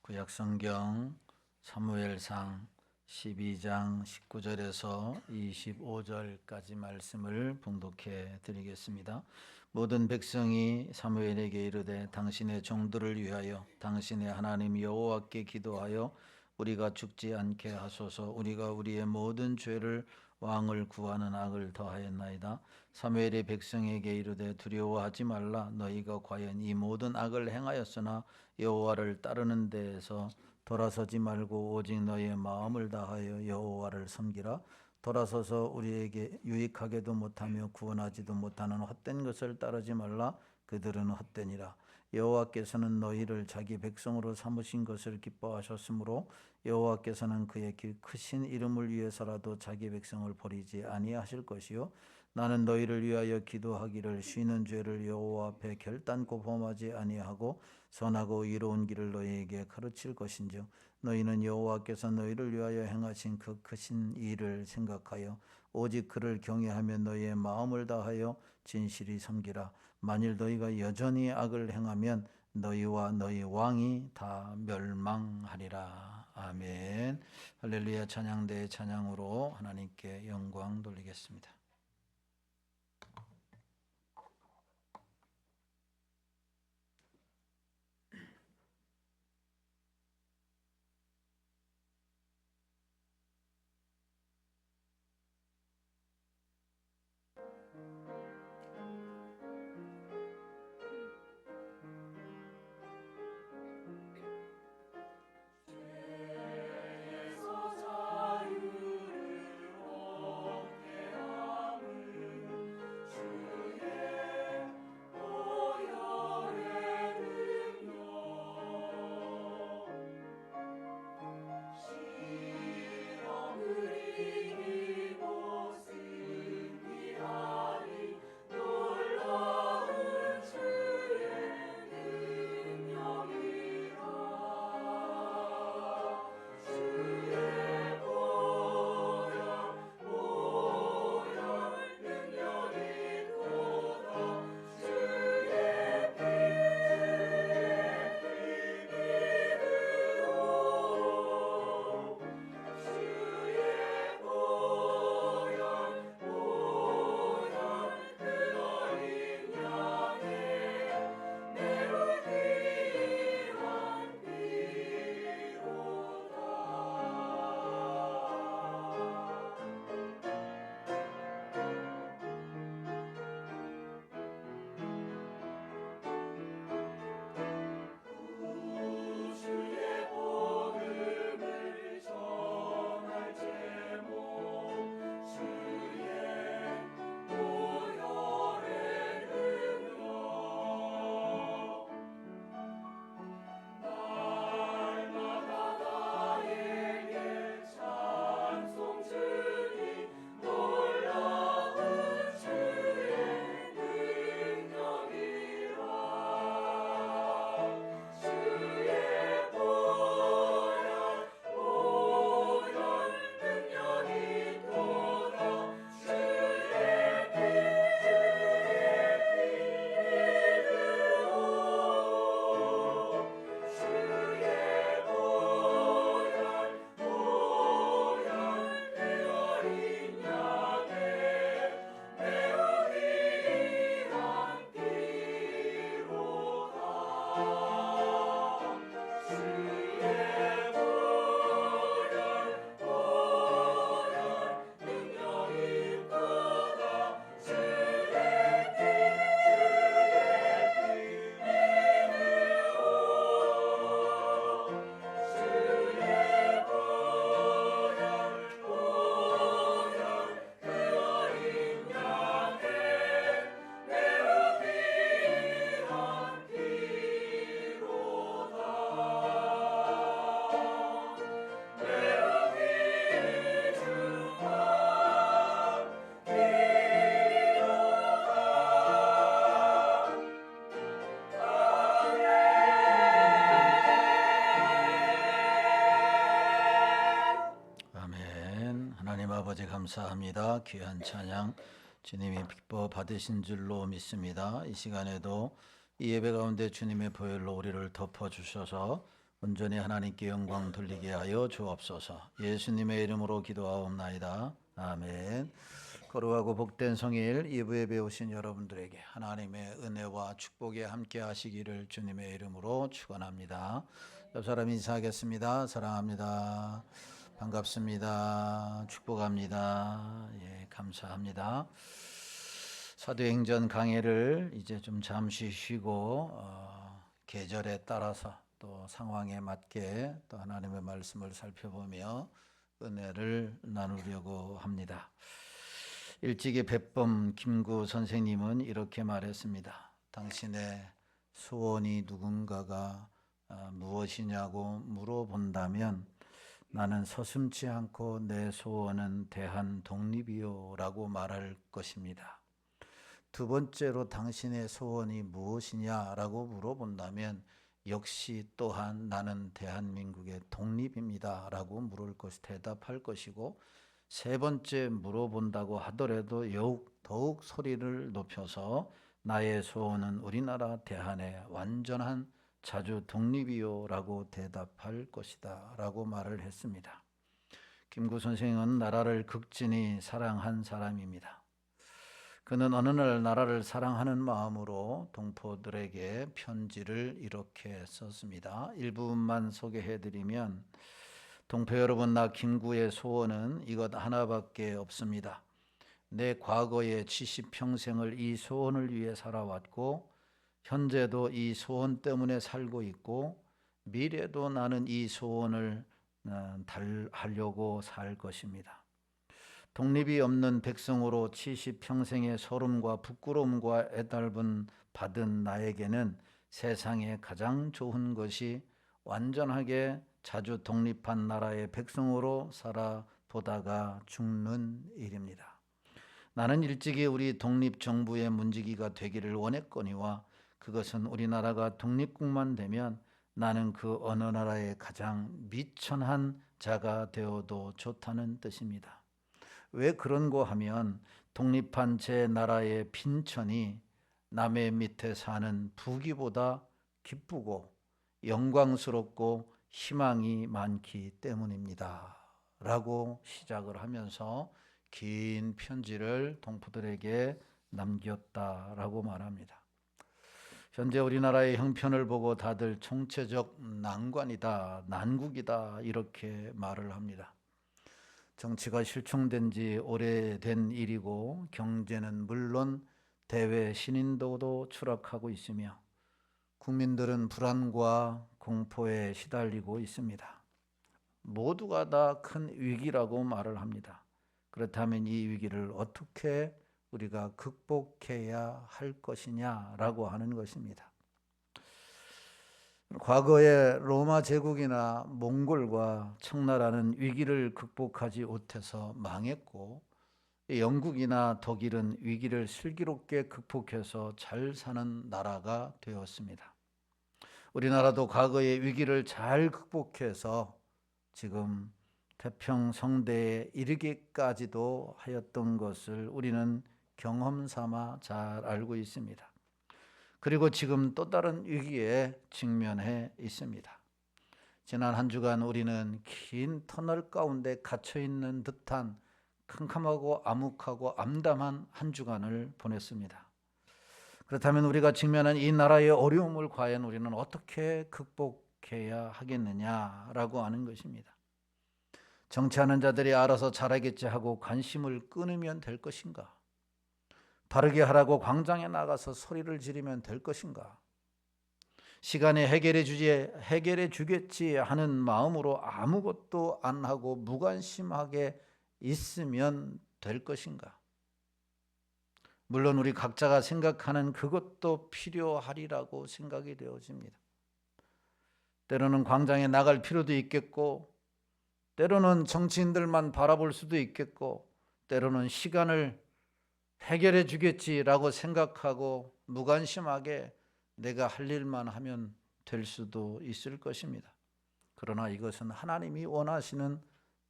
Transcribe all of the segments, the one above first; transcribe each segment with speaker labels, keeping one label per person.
Speaker 1: 구약성경 사무엘상 12장 19절에서 25절까지 말씀을 봉독해 드리겠습니다. 모든 백성이 사무엘에게 이르되 당신의 종들을 위하여 당신의 하나님 여호와께 기도하여 우리가 죽지 않게 하소서. 우리가 우리의 모든 죄를 왕을 구하는 악을 더하였나이다. 사무엘이 백성에게 이르되 두려워하지 말라. 너희가 과연 이 모든 악을 행하였으나 여호와를 따르는 데에서 돌아서지 말고 오직 너희의 마음을 다하여 여호와를 섬기라. 돌아서서 우리에게 유익하게도 못하며 구원하지도 못하는 헛된 것을 따르지 말라. 그들은 헛되니라. 여호와께서는 너희를 자기 백성으로 삼으신 것을 기뻐하셨으므로 여호와께서는 그의 크신 이름을 위해서라도 자기 백성을 버리지 아니하실 것이요 나는 너희를 위하여 기도하기를 쉬는 죄를 여호와 앞에 결단코 범하지 아니하고 선하고 의로운 길을 너희에게 가르칠 것인즉 너희는 여호와께서 너희를 위하여 행하신 그 크신 일을 생각하여 오직 그를 경외하며 너희의 마음을 다하여 진실이 섬기라. 만일 너희가 여전히 악을 행하면 너희와 너희 왕이 다 멸망하리라. 아멘. 할렐루야. 찬양대의 찬양으로 하나님께 영광 돌리겠습니다. 아버지 감사합니다. 귀한 찬양 주님이 기뻐 받으신 줄로 믿습니다. 이 시간에도 이 예배 가운데 주님의 보혈로 우리를 덮어주셔서 온전히 하나님께 영광 돌리게 하여 주옵소서. 예수님의 이름으로 기도하옵나이다. 아멘. 거룩하고 복된 성일 이브에 배우신 여러분들에게 하나님의 은혜와 축복이 함께 하시기를 주님의 이름으로 축원합니다. 옆 사람 인사하겠습니다. 사랑합니다. 반갑습니다. 축복합니다. 예, 감사합니다. 사도행전 강해를 이제 좀 잠시 쉬고 계절에 따라서 또 상황에 맞게 또 하나님의 말씀을 살펴보며 은혜를 나누려고 합니다. 일찍이 백범 김구 선생님은 이렇게 말했습니다. 당신의 소원이 누군가가 무엇이냐고 물어본다면 나는 서슴지 않고 내 소원은 대한 독립이요 라고 말할 것입니다. 두 번째로 당신의 소원이 무엇이냐라고 물어본다면 역시 또한 나는 대한민국의 독립입니다 라고 대답할 것이고, 세 번째 물어본다고 하더라도 더욱 소리를 높여서 나의 소원은 우리나라 대한의 완전한 자주 독립이요 라고 대답할 것이다 라고 말을 했습니다. 김구 선생은 나라를 극진히 사랑한 사람입니다. 그는 어느 날 나라를 사랑하는 마음으로 동포들에게 편지를 이렇게 썼습니다. 일부분만 소개해드리면, 동포 여러분, 나 김구의 소원은 이것 하나밖에 없습니다. 내 과거의 70평생을 이 소원을 위해 살아왔고 현재도 이 소원 때문에 살고 있고 미래도 나는 이 소원을 달하려고 살 것입니다. 독립이 없는 백성으로 70평생의 소름과 부끄러움과 애달분 받은 나에게는 세상에 가장 좋은 것이 완전하게 자주 독립한 나라의 백성으로 살아보다가 죽는 일입니다. 나는 일찍이 우리 독립정부의 문지기가 되기를 원했거니와 그것은 우리나라가 독립국만 되면 나는 그 어느 나라의 가장 미천한 자가 되어도 좋다는 뜻입니다. 왜 그런고 하면 독립한 제 나라의 빈천이 남의 밑에 사는 부귀보다 기쁘고 영광스럽고 희망이 많기 때문입니다 라고 시작을 하면서 긴 편지를 동포들에게 남겼다라고 말합니다. 현재 우리나라의 형편을 보고 다들 총체적 난관이다, 난국이다 이렇게 말을 합니다. 정치가 실종된 지 오래된 일이고 경제는 물론 대외 신인도도 추락하고 있으며 국민들은 불안과 공포에 시달리고 있습니다. 모두가 다 큰 위기라고 말을 합니다. 그렇다면 이 위기를 어떻게 우리가 극복해야 할 것이냐라고 하는 것입니다. 과거에 로마 제국이나 몽골과 청나라는 위기를 극복하지 못해서 망했고, 영국이나 독일은 위기를 슬기롭게 극복해서 잘 사는 나라가 되었습니다. 우리나라도 과거의 위기를 잘 극복해서 지금 태평성대에 이르기까지도 하였던 것을 우리는 경험 삼아 잘 알고 있습니다. 그리고 지금 또 다른 위기에 직면해 있습니다. 지난 한 주간 우리는 긴 터널 가운데 갇혀 있는 듯한 캄캄하고 암묵하고 암담한 한 주간을 보냈습니다. 그렇다면 우리가 직면한 이 나라의 어려움을 과연 우리는 어떻게 극복해야 하겠느냐라고 하는 것입니다. 정치하는 자들이 알아서 잘하겠지 하고 관심을 끊으면 될 것인가? 바르게 하라고 광장에 나가서 소리를 지르면 될 것인가? 시간에 해결해 주겠지 하는 마음으로 아무것도 안 하고 무관심하게 있으면 될 것인가? 물론 우리 각자가 생각하는 그것도 필요하리라고 생각이 되어집니다. 때로는 광장에 나갈 필요도 있겠고, 때로는 정치인들만 바라볼 수도 있겠고, 때로는 시간을 해결해 주겠지라고 생각하고 무관심하게 내가 할 일만 하면 될 수도 있을 것입니다. 그러나 이것은 하나님이 원하시는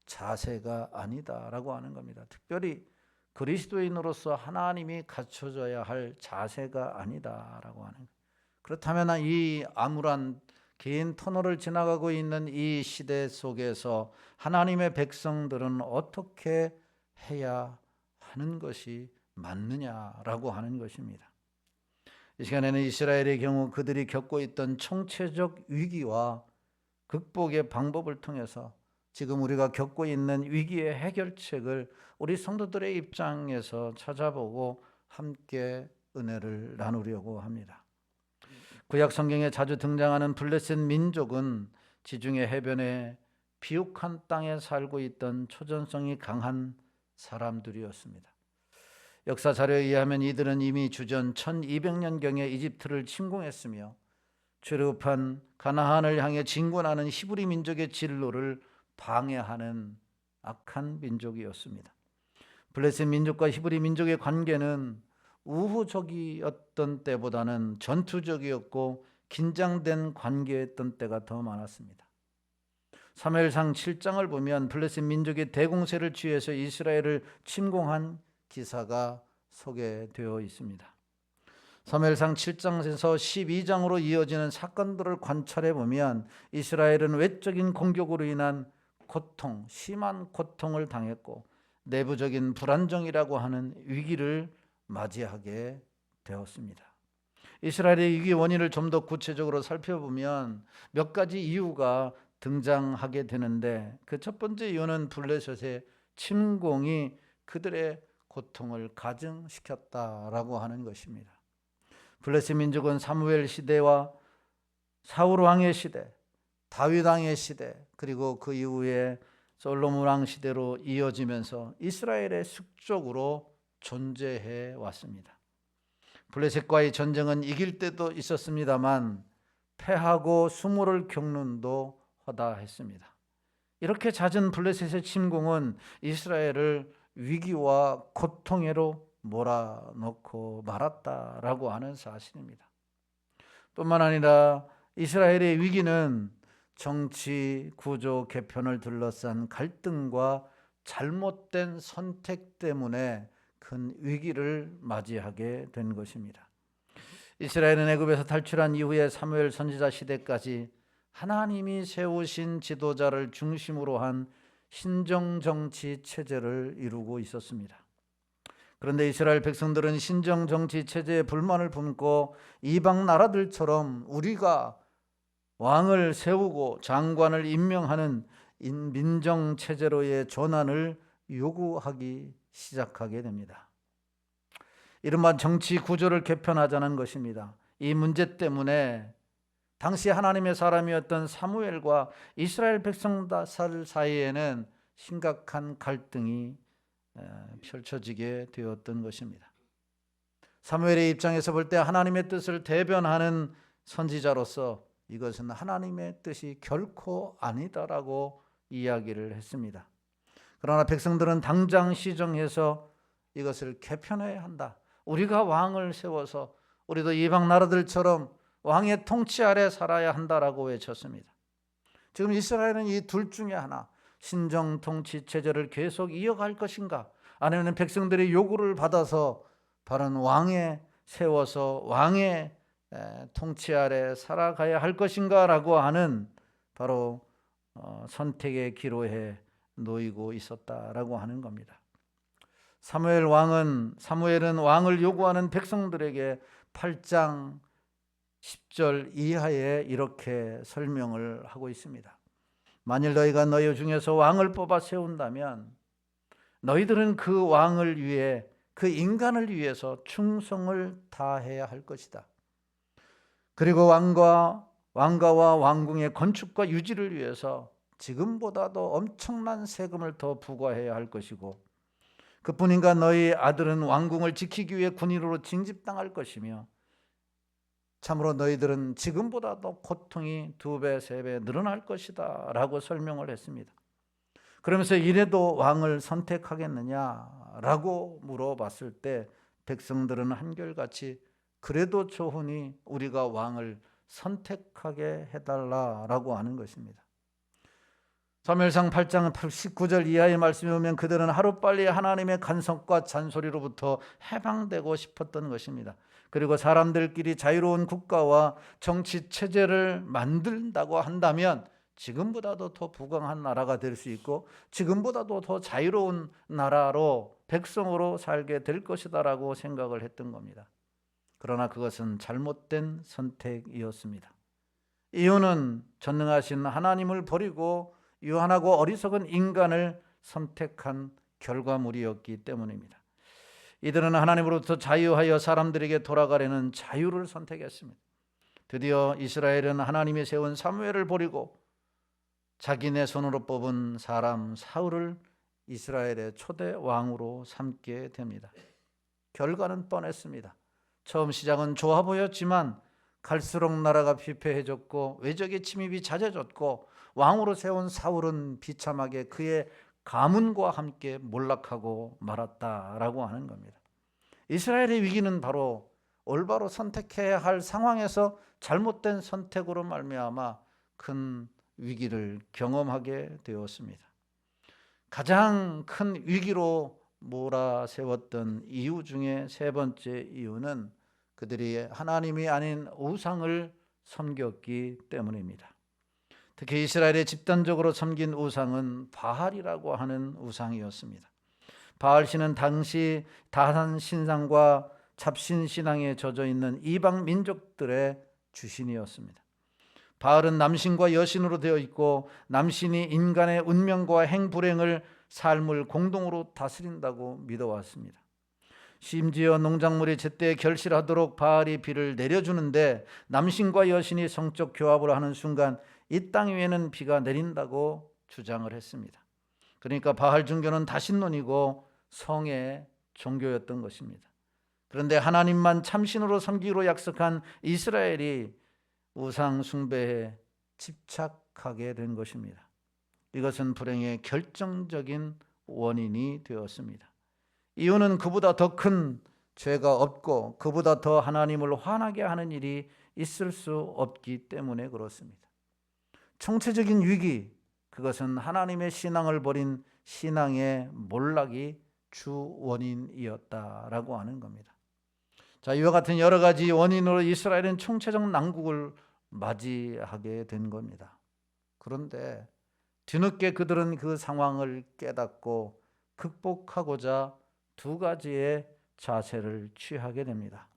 Speaker 1: 자세가 아니다라고 하는 겁니다. 특별히 그리스도인으로서 하나님이 갖춰져야 할 자세가 아니다라고 하는 거예요. 그렇다면 이 암울한 긴 터널을 지나가고 있는 이 시대 속에서 하나님의 백성들은 어떻게 해야 하는 것이 맞느냐라고 하는 것입니다. 이 시간에는 이스라엘의 경우 그들이 겪고 있던 총체적 위기와 극복의 방법을 통해서 지금 우리가 겪고 있는 위기의 해결책을 우리 성도들의 입장에서 찾아보고 함께 은혜를 나누려고 합니다. 구약 성경에 자주 등장하는 블레셋 민족은 지중해 해변의 비옥한 땅에 살고 있던 초전성이 강한 사람들이었습니다. 역사 자료에 의하면 이들은 이미 주전 1200년경에 이집트를 침공했으며 출애굽한 가나안을 향해 진군하는 히브리 민족의 진로를 방해하는 악한 민족이었습니다. 블레셋 민족과 히브리 민족의 관계는 우호적이었던 때보다는 전투적이었고 긴장된 관계였던 때가 더 많았습니다. 사무엘상 7장을 보면 블레셋 민족의 대공세를 취해서 이스라엘을 침공한 기사가 소개되어 있습니다. 사무엘상 7장에서 12장으로 이어지는 사건들을 관찰해 보면 이스라엘은 외적인 공격으로 인한 고통, 심한 고통을 당했고 내부적인 불안정이라고 하는 위기를 맞이하게 되었습니다. 이스라엘의 위기 원인을 좀 더 구체적으로 살펴보면 몇 가지 이유가 등장하게 되는데 그 첫 번째 이유는 블레셋의 침공이 그들의 고통을 가증시켰다라고 하는 것입니다. 블레셋 민족은 사무엘 시대와 사울 왕의 시대, 다윗 왕의 시대, 그리고 그 이후에 솔로몬 왕 시대로 이어지면서 이스라엘의 숙적으로 존재해 왔습니다. 블레셋과의 전쟁은 이길 때도 있었습니다만 패하고 수모를 겪는 도 허다했습니다. 이렇게 잦은 블레셋의 침공은 이스라엘을 위기와 고통으로 몰아넣고 말았다라고 하는 사실입니다. 뿐만 아니라 이스라엘의 위기는 정치 구조 개편을 둘러싼 갈등과 잘못된 선택 때문에 큰 위기를 맞이하게 된 것입니다. 이스라엘은 애굽에서 탈출한 이후에 사무엘 선지자 시대까지 하나님이 세우신 지도자를 중심으로 한 신정정치 체제를 이루고 있었습니다. 그런데 이스라엘 백성들은 신정정치 체제에 불만을 품고 이방 나라들처럼 우리가 왕을 세우고 장관을 임명하는 민정체제로의 전환을 요구하기 시작하게 됩니다. 이른바 정치 구조를 개편하자는 것입니다. 이 문제 때문에 당시 하나님의 사람이었던 사무엘과 이스라엘 백성들 사이에는 심각한 갈등이 펼쳐지게 되었던 것입니다. 사무엘의 입장에서 볼 때 하나님의 뜻을 대변하는 선지자로서 이것은 하나님의 뜻이 결코 아니다라고 이야기를 했습니다. 그러나 백성들은 당장 시정해서 이것을 개편해야 한다. 우리가 왕을 세워서 우리도 이방 나라들처럼 왕의 통치 아래 살아야 한다라고 외쳤습니다. 지금 이스라엘은 이 둘 중에 하나, 신정 통치 체제를 계속 이어갈 것인가, 아니면 백성들의 요구를 받아서 바른 왕에 세워서 왕의 통치 아래 살아가야 할 것인가라고 하는 바로 선택의 기로에 놓이고 있었다라고 하는 겁니다. 사무엘은 왕을 요구하는 백성들에게 8장 10절 이하에 이렇게 설명을 하고 있습니다. 만일 너희가 너희 중에서 왕을 뽑아 세운다면 너희들은 그 왕을 위해, 그 인간을 위해서 충성을 다해야 할 것이다. 그리고 왕가와 왕궁의 건축과 유지를 위해서 지금보다도 엄청난 세금을 더 부과해야 할 것이고, 그뿐인가 너희 아들은 왕궁을 지키기 위해 군인으로 징집당할 것이며, 참으로 너희들은 지금보다도 고통이 2배, 3배 늘어날 것이다 라고 설명을 했습니다. 그러면서 이래도 왕을 선택하겠느냐라고 물어봤을 때 백성들은 한결같이 그래도 좋으니 우리가 왕을 선택하게 해달라라고 하는 것입니다. 사무엘상 8장 19절 이하의 말씀에 보면 그들은 하루빨리 하나님의 간섭과 잔소리로부터 해방되고 싶었던 것입니다. 그리고 사람들끼리 자유로운 국가와 정치 체제를 만든다고 한다면 지금보다도 더 부강한 나라가 될 수 있고 지금보다도 더 자유로운 나라로 백성으로 살게 될 것이다라고 생각을 했던 겁니다. 그러나 그것은 잘못된 선택이었습니다. 이유는 전능하신 하나님을 버리고 유한하고 어리석은 인간을 선택한 결과물이었기 때문입니다. 이들은 하나님으로부터 자유하여 사람들에게 돌아가려는 자유를 선택했습니다. 드디어 이스라엘은 하나님이 세운 사무엘을 버리고 자기네 손으로 뽑은 사람 사울을 이스라엘의 초대 왕으로 삼게 됩니다. 결과는 뻔했습니다. 처음 시작은 좋아 보였지만 갈수록 나라가 피폐해졌고 외적의 침입이 잦아졌고 왕으로 세운 사울은 비참하게 그의 가문과 함께 몰락하고 말았다라고 하는 겁니다. 이스라엘의 위기는 바로 올바로 선택해야 할 상황에서 잘못된 선택으로 말미암아 큰 위기를 경험하게 되었습니다. 가장 큰 위기로 몰아세웠던 이유 중에 세 번째 이유는 그들이 하나님이 아닌 우상을 섬겼기 때문입니다. 특히 이스라엘의 집단적으로 섬긴 우상은 바알이라고 하는 우상이었습니다. 바알 신은 당시 다산 신상과 잡신 신앙에 젖어 있는 이방 민족들의 주신이었습니다. 바알은 남신과 여신으로 되어 있고 남신이 인간의 운명과 행불행을 삶을 공동으로 다스린다고 믿어왔습니다. 심지어 농작물이 제때 결실하도록 바알이 비를 내려주는데 남신과 여신이 성적 교합을 하는 순간 이 땅 위에는 비가 내린다고 주장을 했습니다. 그러니까 바알 종교는 다신론이고 성의 종교였던 것입니다. 그런데 하나님만 참신으로 섬기기로 약속한 이스라엘이 우상 숭배에 집착하게 된 것입니다. 이것은 불행의 결정적인 원인이 되었습니다. 이유는 그보다 더 큰 죄가 없고 그보다 더 하나님을 화나게 하는 일이 있을 수 없기 때문에 그렇습니다. 총체적인 위기, 그것은 하나님의 신앙을 버린 신앙의 몰락이 주 원인이었다라고 하는 겁니다. 자, 이와 같은 여러 가지 원인으로 이스라엘은 총체적 난국을 맞이하게 된 겁니다. 그런데 뒤늦게 그들은 그 상황을 깨닫고 극복하고자 두 가지의 자세를 취하게 됩니다.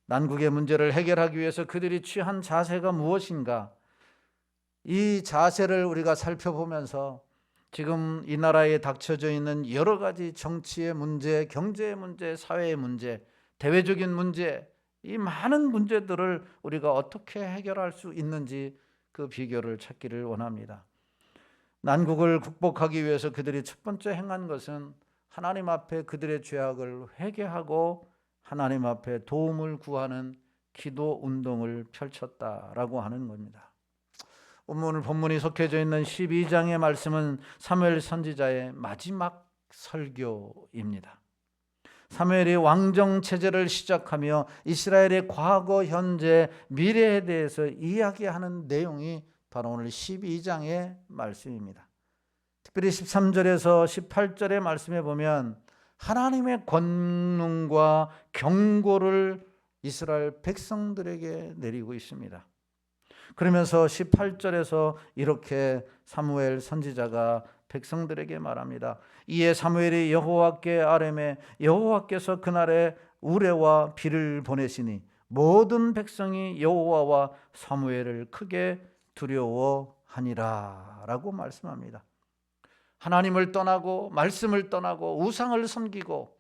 Speaker 1: 난국의 문제를 해결하기 위해서 그들이 취한 자세가 무엇인가? 이 자세를 우리가 살펴보면서 지금 이 나라에 닥쳐져 있는 여러 가지 정치의 문제, 경제의 문제, 사회의 문제, 대외적인 문제, 이 많은 문제들을 우리가 어떻게 해결할 수 있는지 그 비결을 찾기를 원합니다. 난국을 극복하기 위해서 그들이 첫 번째 행한 것은 하나님 앞에 그들의 죄악을 회개하고 하나님 앞에 도움을 구하는 기도 운동을 펼쳤다라고 하는 겁니다. 본문이 속해져 있는 12장의 말씀은 사무엘 선지자의 마지막 설교입니다. 사무엘이 왕정 체제를 시작하며 이스라엘의 과거, 현재, 미래에 대해서 이야기하는 내용이 바로 오늘 12장의 말씀입니다. 특별히 13절에서 18절의 말씀에 보면 하나님의 권능과 경고를 이스라엘 백성들에게 내리고 있습니다. 그러면서 18절에서 이렇게 사무엘 선지자가 백성들에게 말합니다. 이에 사무엘이 여호와께 아뢰매 여호와께서 그날에 우레와 비를 보내시니 모든 백성이 여호와와 사무엘을 크게 두려워하니라 라고 말씀합니다. 하나님을 떠나고 말씀을 떠나고 우상을 섬기고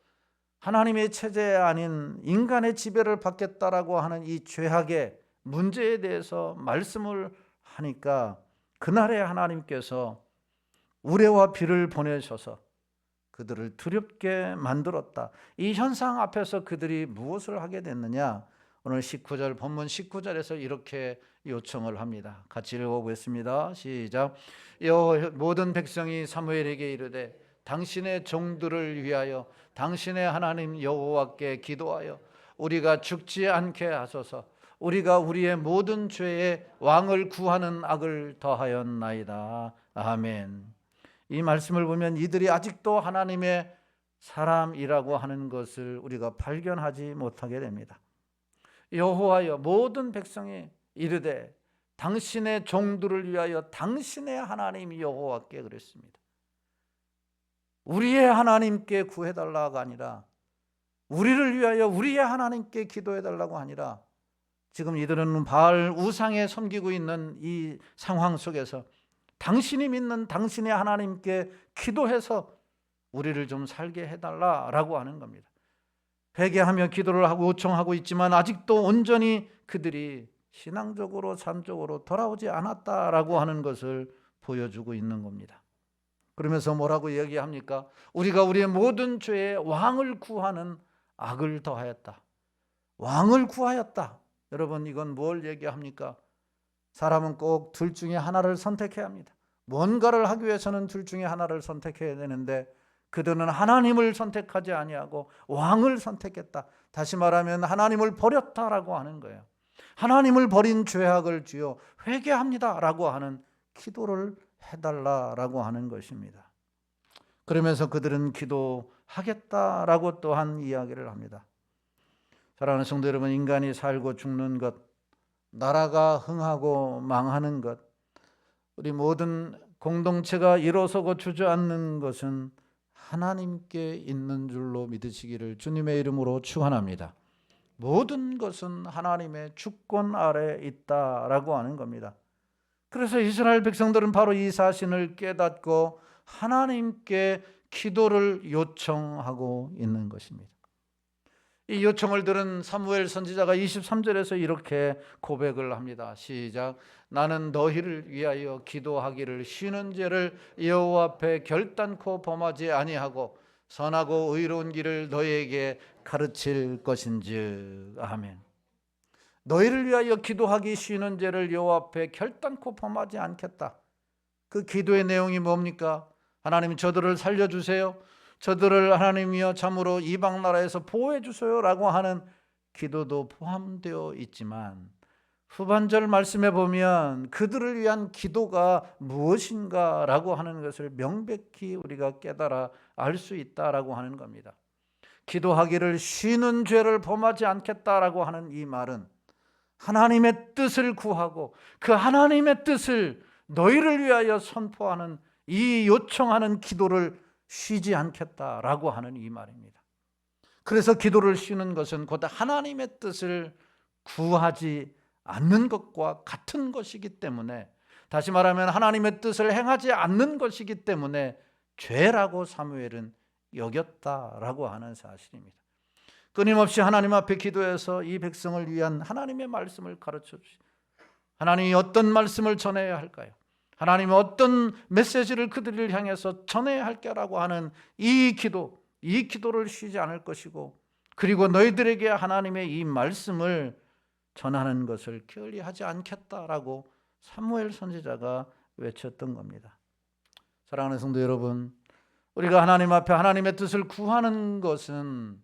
Speaker 1: 하나님의 체제 아닌 인간의 지배를 받겠다라고 하는 이 죄악의 문제에 대해서 말씀을 하니까 그날에 하나님께서 우레와 비를 보내셔서 그들을 두렵게 만들었다. 이 현상 앞에서 그들이 무엇을 하게 됐느냐? 오늘 19절 본문 19절에서 이렇게 요청을 합니다. 같이 읽어보겠습니다. 시작. 모든 백성이 사무엘에게 이르되 당신의 종들을 위하여 당신의 하나님 여호와께 기도하여 우리가 죽지 않게 하소서. 우리가 우리의 모든 죄에 왕을 구하는 악을 더하였나이다. 아멘. 이 말씀을 보면 이들이 아직도 하나님의 사람이라고 하는 것을 우리가 발견하지 못하게 됩니다. 여호와여 모든 백성이 이르되 당신의 종들을 위하여 당신의 하나님 여호와께 그랬습니다. 우리의 하나님께 구해달라가 아니라 우리를 위하여 우리의 하나님께 기도해달라고 아니라 지금 이들은 바알 우상에 섬기고 있는 이 상황 속에서 당신이 믿는 당신의 하나님께 기도해서 우리를 좀 살게 해달라라고 하는 겁니다. 회개하며 기도를 하고 요청하고 있지만 아직도 온전히 그들이 신앙적으로 삶적으로 돌아오지 않았다라고 하는 것을 보여주고 있는 겁니다. 그러면서 뭐라고 얘기합니까? 우리가 우리의 모든 죄에 왕을 구하는 악을 더하였다. 왕을 구하였다. 여러분, 이건 뭘 얘기합니까? 사람은 꼭 둘 중에 하나를 선택해야 합니다. 뭔가를 하기 위해서는 둘 중에 하나를 선택해야 되는데 그들은 하나님을 선택하지 아니하고 왕을 선택했다. 다시 말하면 하나님을 버렸다라고 하는 거예요. 하나님을 버린 죄악을 주여 회개합니다라고 하는 기도를 해달라라고 하는 것입니다. 그러면서 그들은 기도하겠다라고 또한 이야기를 합니다. 사랑하는 성도 여러분, 인간이 살고 죽는 것, 나라가 흥하고 망하는 것, 우리 모든 공동체가 일어서고 주저앉는 것은 하나님께 있는 줄로 믿으시기를 주님의 이름으로 축원합니다. 모든 것은 하나님의 주권 아래 있다라고 하는 겁니다. 그래서 이스라엘 백성들은 바로 이 사실을 깨닫고 하나님께 기도를 요청하고 있는 것입니다. 이 요청을 들은 사무엘 선지자가 23절에서 이렇게 고백을 합니다. 시작. 나는 너희를 위하여 기도하기를 쉬는 죄를 여호와 앞에 결단코 범하지 아니하고 선하고 의로운 길을 너희에게 가르칠 것인즉. 아멘. 너희를 위하여 기도하기 쉬는 죄를 여호와 앞에 결단코 범하지 않겠다. 그 기도의 내용이 뭡니까? 하나님, 저들을 살려주세요. 저들을 하나님이여 참으로 이방 나라에서 보호해 주세요 라고 하는 기도도 포함되어 있지만 후반절 말씀에 보면 그들을 위한 기도가 무엇인가 라고 하는 것을 명백히 우리가 깨달아 알 수 있다라고 하는 겁니다. 기도하기를 쉬는 죄를 범하지 않겠다라고 하는 이 말은 하나님의 뜻을 구하고 그 하나님의 뜻을 너희를 위하여 선포하는 이 요청하는 기도를 쉬지 않겠다라고 하는 이 말입니다. 그래서 기도를 쉬는 것은 곧 하나님의 뜻을 구하지 않는 것과 같은 것이기 때문에, 다시 말하면 하나님의 뜻을 행하지 않는 것이기 때문에 죄라고 사무엘은 여겼다라고 하는 사실입니다. 끊임없이 하나님 앞에 기도해서 이 백성을 위한 하나님의 말씀을 가르쳐 주시고, 하나님이 어떤 말씀을 전해야 할까요? 하나님이 어떤 메시지를 그들을 향해서 전해야 할까라고 하는 이 기도를 쉬지 않을 것이고, 그리고 너희들에게 하나님의 이 말씀을 전하는 것을 게을리하지 않겠다라고 사무엘 선지자가 외쳤던 겁니다. 사랑하는 성도 여러분, 우리가 하나님 앞에 하나님의 뜻을 구하는 것은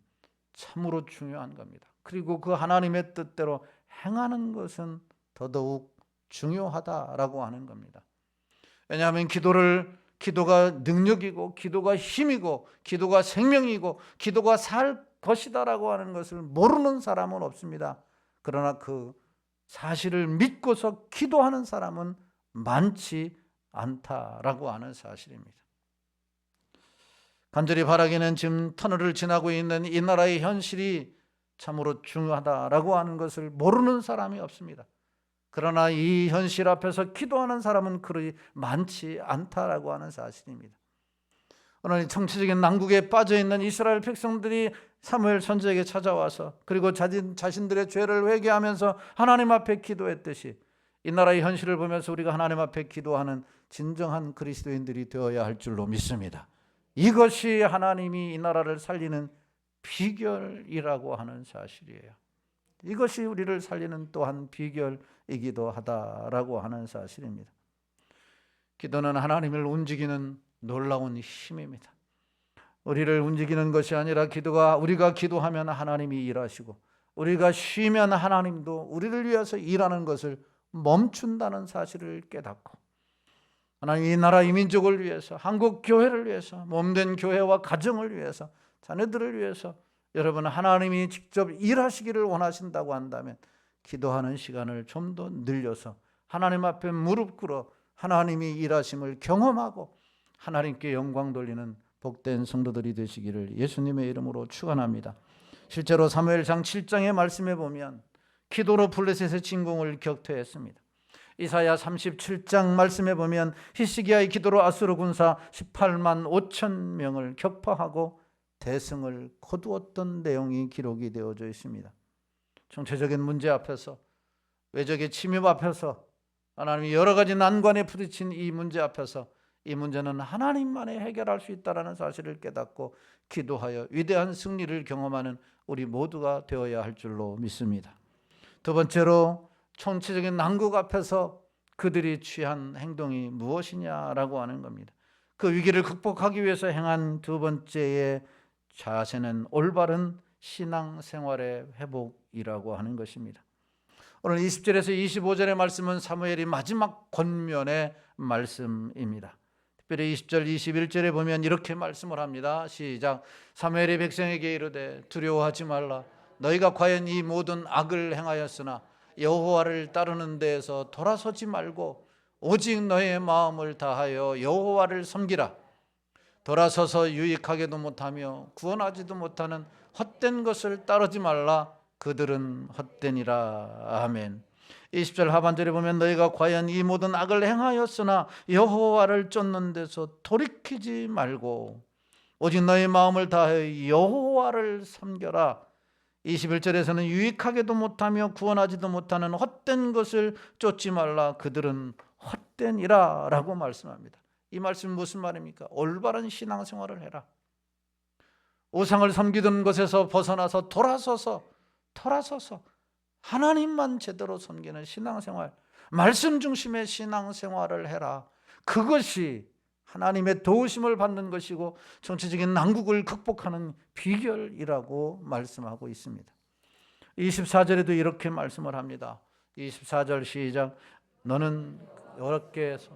Speaker 1: 참으로 중요한 겁니다. 그리고 그 하나님의 뜻대로 행하는 것은 더더욱 중요하다라고 하는 겁니다. 왜냐하면 기도가 능력이고 기도가 힘이고 기도가 생명이고 기도가 살 것이다라고 하는 것을 모르는 사람은 없습니다. 그러나 그 사실을 믿고서 기도하는 사람은 많지 않다라고 하는 사실입니다. 간절히 바라기는 지금 터널을 지나고 있는 이 나라의 현실이 참으로 중요하다라고 하는 것을 모르는 사람이 없습니다. 그러나 이 현실 앞에서 기도하는 사람은 그리 많지 않다라고 하는 사실입니다. 오늘 정치적인 난국에 빠져있는 이스라엘 백성들이 사무엘 선지자에게 찾아와서 그리고 자신들의 죄를 회개하면서 하나님 앞에 기도했듯이 이 나라의 현실을 보면서 우리가 하나님 앞에 기도하는 진정한 그리스도인들이 되어야 할 줄로 믿습니다. 이것이 하나님이 이 나라를 살리는 비결이라고 하는 사실이에요. 이것이 우리를 살리는 또한 비결이기도 하다라고 하는 사실입니다. 기도는 하나님을 움직이는 놀라운 힘입니다. 우리를 움직이는 것이 아니라 우리가 기도하면 하나님이 일하시고 우리가 쉬면 하나님도 우리를 위해서 일하는 것을 멈춘다는 사실을 깨닫고, 하나님 이 나라 이 민족을 위해서, 한국 교회를 위해서, 몸된 교회와 가정을 위해서, 자녀들을 위해서 여러분, 하나님이 직접 일하시기를 원하신다고 한다면 기도하는 시간을 좀 더 늘려서 하나님 앞에 무릎 꿇어 하나님이 일하심을 경험하고 하나님께 영광 돌리는 복된 성도들이 되시기를 예수님의 이름으로 축원합니다. 실제로 사무엘상 7장의 말씀에 보면 기도로 블레셋의 진공을 격퇴했습니다. 이사야 37장 말씀에 보면 히스기야의 기도로 아수르 군사 18만 5천 명을 격파하고 대승을 거두었던 내용이 기록이 되어져 있습니다. 정체적인 문제 앞에서, 외적의 침입 앞에서, 하나님이 여러 가지 난관에 부딪힌 이 문제 앞에서 이 문제는 하나님만이 해결할 수 있다는 사실을 깨닫고 기도하여 위대한 승리를 경험하는 우리 모두가 되어야 할 줄로 믿습니다. 두 번째로, 총체적인 난국 앞에서 그들이 취한 행동이 무엇이냐라고 하는 겁니다. 그 위기를 극복하기 위해서 행한 두 번째의 자세는 올바른 신앙생활의 회복이라고 하는 것입니다. 오늘 20절에서 25절의 말씀은 사무엘이 마지막 권면의 말씀입니다. 특별히 20절, 21절에 보면 이렇게 말씀을 합니다. 시작. 사무엘이 백성에게 이르되 두려워하지 말라. 너희가 과연 이 모든 악을 행하였으나 여호와를 따르는 데에서 돌아서지 말고 오직 너의 마음을 다하여 여호와를 섬기라. 돌아서서 유익하게도 못하며 구원하지도 못하는 헛된 것을 따르지 말라. 그들은 헛되니라. 아멘. 20절 하반절에 보면 너희가 과연 이 모든 악을 행하였으나 여호와를 쫓는 데서 돌이키지 말고 오직 너희 마음을 다하여 여호와를 섬겨라. 21절에서는 유익하게도 못하며 구원하지도 못하는 헛된 것을 쫓지 말라. 그들은 헛되니라 라고 말씀합니다. 이 말씀은 무슨 말입니까? 올바른 신앙생활을 해라. 우상을 섬기던 것에서 벗어나서 돌아서서 하나님만 제대로 섬기는 신앙생활, 말씀 중심의 신앙생활을 해라. 그것이 하나님의 도우심을 받는 것이고 정치적인 난국을 극복하는 비결이라고 말씀하고 있습니다. 24절에도 이렇게 말씀을 합니다. 24절 시작. 너는 여호와께서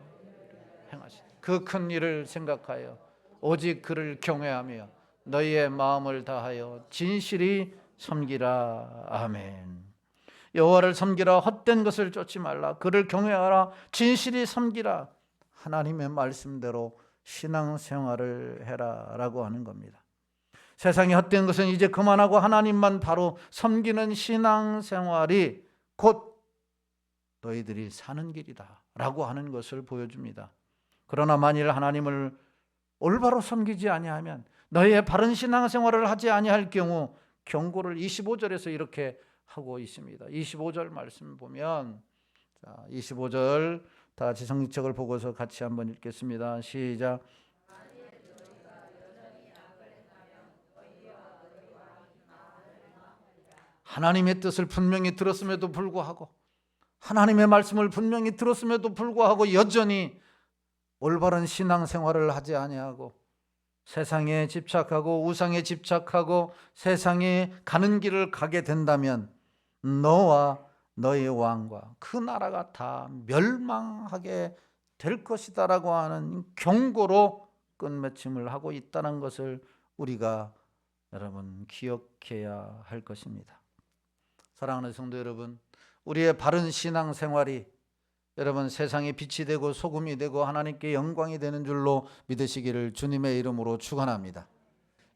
Speaker 1: 행하신 그 큰 일을 생각하여 오직 그를 경외하며 너희의 마음을 다하여 진실이 섬기라. 아멘. 여호와를 섬기라. 헛된 것을 쫓지 말라. 그를 경외하라. 진실이 섬기라. 하나님의 말씀대로 신앙생활을 해라 라고 하는 겁니다. 세상의 헛된 것은 이제 그만하고 하나님만 바로 섬기는 신앙생활이 곧 너희들이 사는 길이다 라고 하는 것을 보여줍니다. 그러나 만일 하나님을 올바로 섬기지 아니하면 너희의 바른 신앙생활을 하지 아니할 경우 경고를 25절에서 이렇게 하고 있습니다. 25절 말씀 보면 25절 다 같이 성경책을 보고서 같이 한번 읽겠습니다. 시작. 하나님의 뜻을 분명히 들었음에도 불구하고 하나님의 말씀을 분명히 들었음에도 불구하고 여전히 올바른 신앙생활을 하지 아니하고 세상에 집착하고 우상에 집착하고 세상에 가는 길을 가게 된다면 너와 너의 왕과 그 나라가 다 멸망하게 될 것이다 라고 하는 경고로 끝맺음을 하고 있다는 것을 우리가 여러분 기억해야 할 것입니다. 사랑하는 성도 여러분, 우리의 바른 신앙생활이 여러분 세상에 빛이 되고 소금이 되고 하나님께 영광이 되는 줄로 믿으시기를 주님의 이름으로 축원합니다.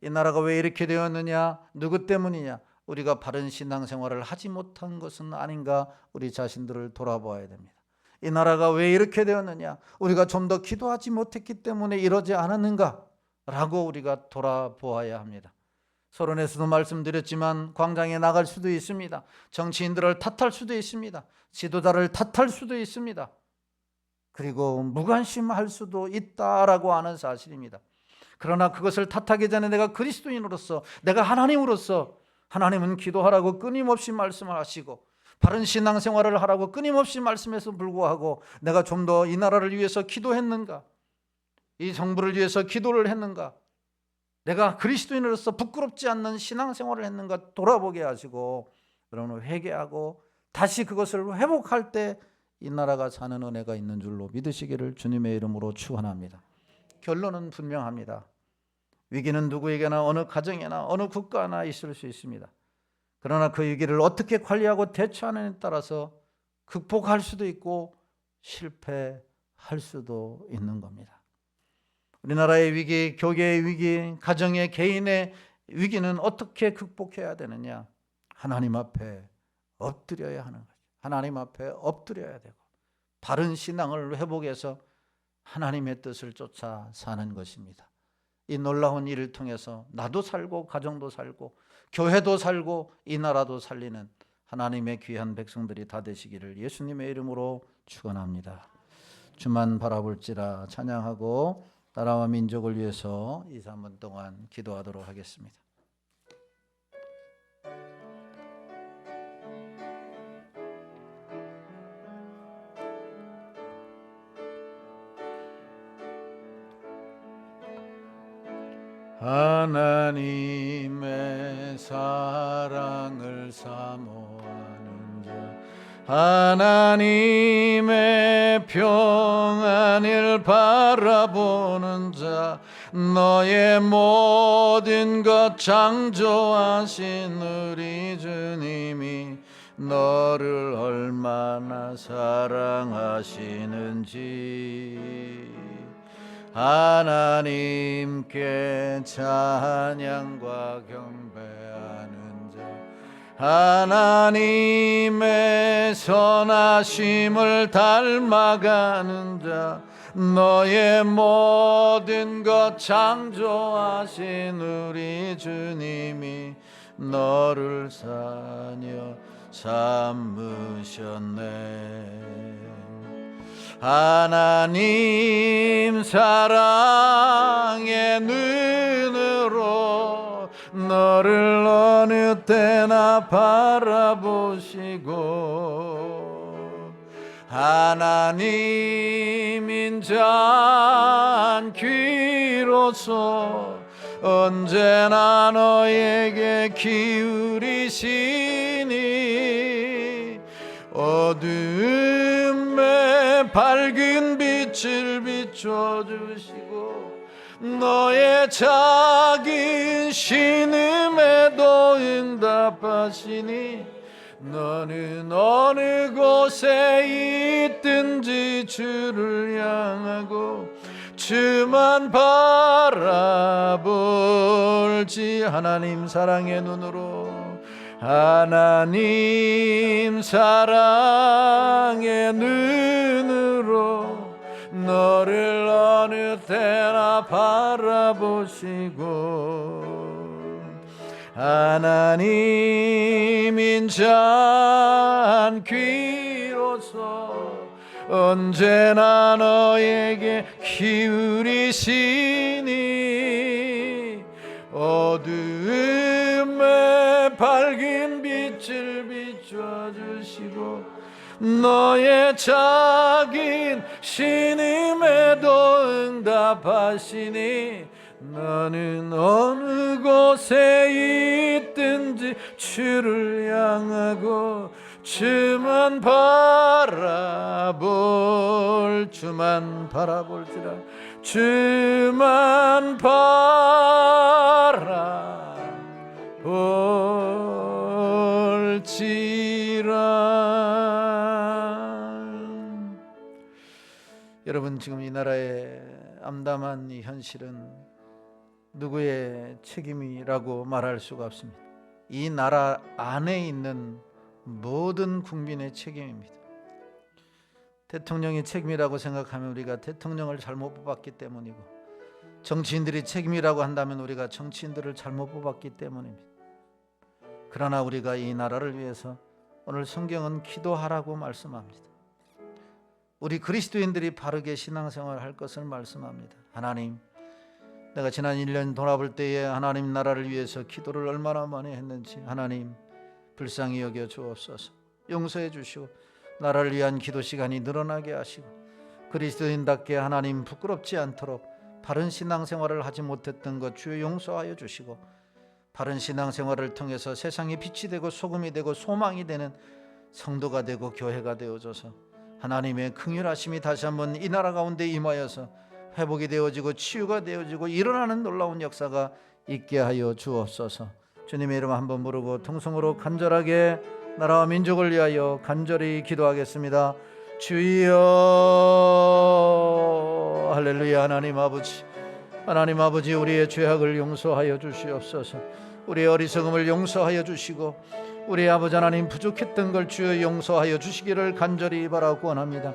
Speaker 1: 이 나라가 왜 이렇게 되었느냐? 누구 때문이냐? 우리가 바른 신앙생활을 하지 못한 것은 아닌가? 우리 자신들을 돌아보아야 됩니다. 이 나라가 왜 이렇게 되었느냐? 우리가 좀 더 기도하지 못했기 때문에 이러지 않았는가? 라고 우리가 돌아보아야 합니다. 서론에서도 말씀드렸지만 광장에 나갈 수도 있습니다. 정치인들을 탓할 수도 있습니다. 지도자를 탓할 수도 있습니다. 그리고 무관심할 수도 있다라고 하는 사실입니다. 그러나 그것을 탓하기 전에 내가 그리스도인으로서, 내가 하나님으로서, 하나님은 기도하라고 끊임없이 말씀을 하시고 바른 신앙생활을 하라고 끊임없이 말씀해서 불구하고 내가 좀 더 이 나라를 위해서 기도했는가? 이 정부를 위해서 기도를 했는가? 내가 그리스도인으로서 부끄럽지 않는 신앙생활을 했는가 돌아보게 하시고 여러분 회개하고 다시 그것을 회복할 때 이 나라가 사는 은혜가 있는 줄로 믿으시기를 주님의 이름으로 축원합니다. 결론은 분명합니다. 위기는 누구에게나 어느 가정이나 어느 국가나 있을 수 있습니다. 그러나 그 위기를 어떻게 관리하고 대처하느냐에 따라서 극복할 수도 있고 실패할 수도 있는 겁니다. 우리나라의 위기, 교계의 위기, 가정의 개인의 위기는 어떻게 극복해야 되느냐? 하나님 앞에 엎드려야 하는 거죠. 하나님 앞에 엎드려야 되고 바른 신앙을 회복해서 하나님의 뜻을 쫓아 사는 것입니다. 이 놀라운 일을 통해서 나도 살고 가정도 살고 교회도 살고 이 나라도 살리는 하나님의 귀한 백성들이 다 되시기를 예수님의 이름으로 축원합니다. 주만 바라볼지라 찬양하고 나라와 민족을 위해서 2, 3분 동안 기도하도록 하겠습니다. 하나님의 사랑을 사모하는 자, 하나님의 평안을 바라보는 자, 너의 모든 것 창조하신 우리 주님이 너를 얼마나 사랑하시는지 하나님께 찬양과 경배하는 자, 하나님의 선하심을 닮아가는 자, 너의 모든 것 창조하신 우리 주님이 너를 사녀 삼으셨네. 하나님 사랑의 눈으로 너를 어느 때나 바라보시고 하나님 인자한 귀로서 언제나 너에게 기울이시니 어둠에 밝은 빛을 비춰주시고 너의 작은 신음에도 응답하시니 너는 어느 곳에 있든지 주를 향하고 주만 바라볼지. 하나님 사랑의 눈으로 하나님 사랑의 눈으로 너를 어느 때나 바라보시고 하나님 인자한 귀로서 언제나 너에게 기울이시니 어둠에 밝은 빛을 비춰주시고 너의 작은 신음에도 응답하시니 너는 어느 곳에 있든지 주를 향하고 주만 바라볼지라 주만 바라볼지라. 여러분, 지금 이 나라의 암담한 이 현실은 누구의 책임이라고 말할 수가 없습니다. 이 나라 안에 있는 모든 국민의 책임입니다. 대통령이 책임이라고 생각하면 우리가 대통령을 잘못 뽑았기 때문이고, 정치인들이 책임이라고 한다면 우리가 정치인들을 잘못 뽑았기 때문입니다. 그러나 우리가 이 나라를 위해서 오늘 성경은 기도하라고 말씀합니다. 우리 그리스도인들이 바르게 신앙생활을 할 것을 말씀합니다. 하나님, 내가 지난 1년 돌아볼 때에 하나님 나라를 위해서 기도를 얼마나 많이 했는지 하나님 불쌍히 여겨 주옵소서. 용서해 주시고 나라를 위한 기도 시간이 늘어나게 하시고 그리스도인답게 하나님 부끄럽지 않도록 바른 신앙생활을 하지 못했던 것 주여 용서하여 주시고 바른 신앙생활을 통해서 세상에 빛이 되고 소금이 되고 소망이 되는 성도가 되고 교회가 되어져서 하나님의 긍휼하심이 다시 한번 이 나라 가운데 임하여서 회복이 되어지고 치유가 되어지고 일어나는 놀라운 역사가 있게 하여 주옵소서. 주님의 이름 한번 부르고 통성으로 간절하게 나라와 민족을 위하여 간절히 기도하겠습니다. 주여. 할렐루야. 하나님 아버지 우리의 죄악을 용서하여 주시옵소서. 우리의 어리석음을 용서하여 주시고 우리 아버지 하나님 부족했던 걸 주여 용서하여 주시기를 간절히 바라고 원합니다.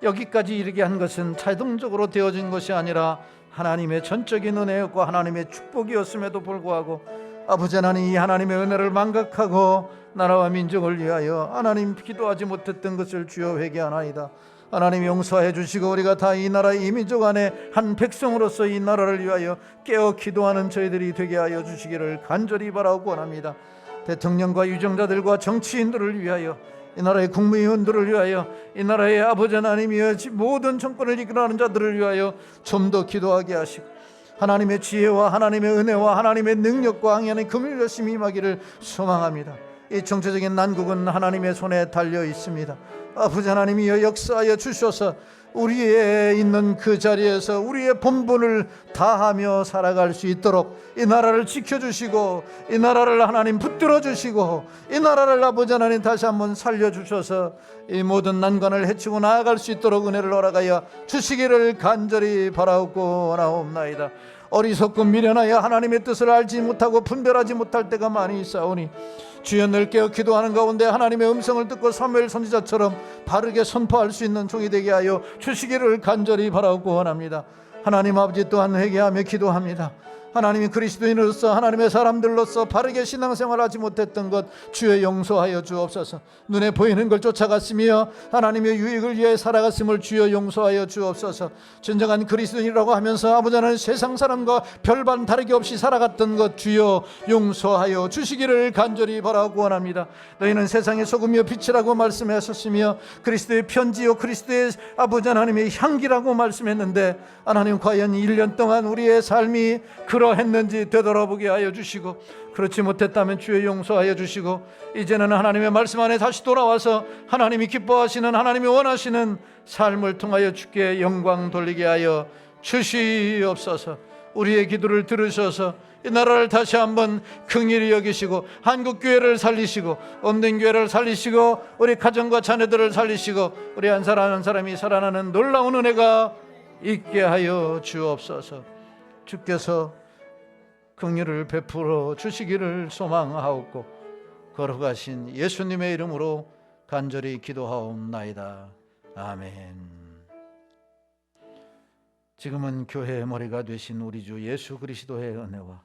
Speaker 1: 여기까지 이르게 한 것은 자동적으로 되어진 것이 아니라 하나님의 전적인 은혜였고 하나님의 축복이었음에도 불구하고 아버지 하나님 이 하나님의 은혜를 망각하고 나라와 민족을 위하여 하나님 기도하지 못했던 것을 주여 회개하나이다. 하나님 용서해 주시고 우리가 다 이 나라 이 민족 안에 한 백성으로서 이 나라를 위하여 깨어 기도하는 저희들이 되게 하여 주시기를 간절히 바라고 원합니다. 대통령과 유정자들과 정치인들을 위하여 이 나라의 국무위원들을 위하여 이 나라의 아버지 하나님이여 모든 정권을 이끌어가는 자들을 위하여 좀 더 기도하게 하시고 하나님의 지혜와 하나님의 은혜와 하나님의 능력과 하나님의 금일 열심히 임하기를 소망합니다. 이 정치적인 난국은 하나님의 손에 달려 있습니다. 아버지 하나님이여 역사하여 주셔서 우리의 있는 그 자리에서 우리의 본분을 다하며 살아갈 수 있도록 이 나라를 지켜주시고 이 나라를 하나님 붙들어 주시고 이 나라를 아버지 하나님 다시 한번 살려주셔서 이 모든 난관을 헤치고 나아갈 수 있도록 은혜를 허락하여 주시기를 간절히 바라옵고 원하옵나이다. 어리석고 미련하여 하나님의 뜻을 알지 못하고 분별하지 못할 때가 많이 있사오니 주여 늘 깨어 기도하는 가운데 하나님의 음성을 듣고 사무엘 선지자처럼 바르게 선포할 수 있는 종이 되게 하여 주시기를 간절히 바라고 원합니다. 하나님 아버지 또한 회개하며 기도합니다. 하나님이 그리스도인으로서 하나님의 사람들로서 바르게 신앙생활하지 못했던 것 주여 용서하여 주옵소서. 눈에 보이는 걸 쫓아갔으며 하나님의 유익을 위해 살아갔음을 주여 용서하여 주옵소서. 진정한 그리스도인이라고 하면서 아버지 하나님 세상 사람과 별반 다르게 없이 살아갔던 것 주여 용서하여 주시기를 간절히 바라고 원합니다. 너희는 세상의 소금이요 빛이라고 말씀하셨으며 그리스도의 편지요 그리스도의 아버지 하나님의 향기라고 말씀했는데 하나님 과연 1년 동안 우리의 삶이 그러했는지 되돌아보게 하여 주시고 그렇지 못했다면 주여 용서하여 주시고 이제는 하나님의 말씀 안에 다시 돌아와서 하나님이 기뻐하시는 하나님이 원하시는 삶을 통하여 주께 영광 돌리게 하여 주시옵소서. 우리의 기도를 들으셔서 이 나라를 다시 한번 긍휼히 여기시고 한국교회를 살리시고 없는 교회를 살리시고 우리 가정과 자녀들을 살리시고 우리 한 사람 한 사람이 살아나는 놀라운 은혜가 있게 하여 주옵소서. 주께서 긍휼을 베풀어 주시기를 소망하옵고 걸어가신 예수님의 이름으로 간절히 기도하옵나이다. 아멘. 지금은 교회의 머리가 되신 우리 주 예수 그리스도의 은혜와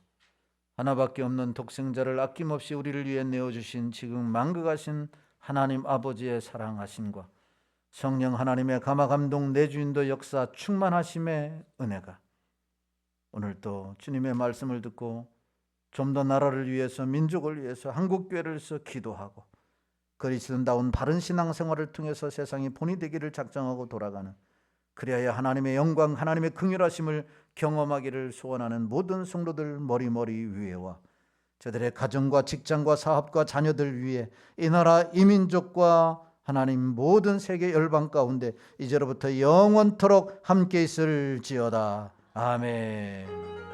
Speaker 1: 하나밖에 없는 독생자를 아낌없이 우리를 위해 내어주신 지금 만극하신 하나님 아버지의 사랑하심과 성령 하나님의 감화감동 내주인도 역사 충만하심의 은혜가 오늘 또 주님의 말씀을 듣고 좀 더 나라를 위해서 민족을 위해서 한국교회를 위해서 기도하고 그리스도다운 바른 신앙생활을 통해서 세상이 본이 되기를 작정하고 돌아가는 그리하여 하나님의 영광 하나님의 긍휼하심을 경험하기를 소원하는 모든 성도들 머리머리 위에와 저들의 가정과 직장과 사업과 자녀들 위에 이 나라 이 민족과 하나님 모든 세계 열방 가운데 이제로부터 영원토록 함께 있을지어다. 아멘.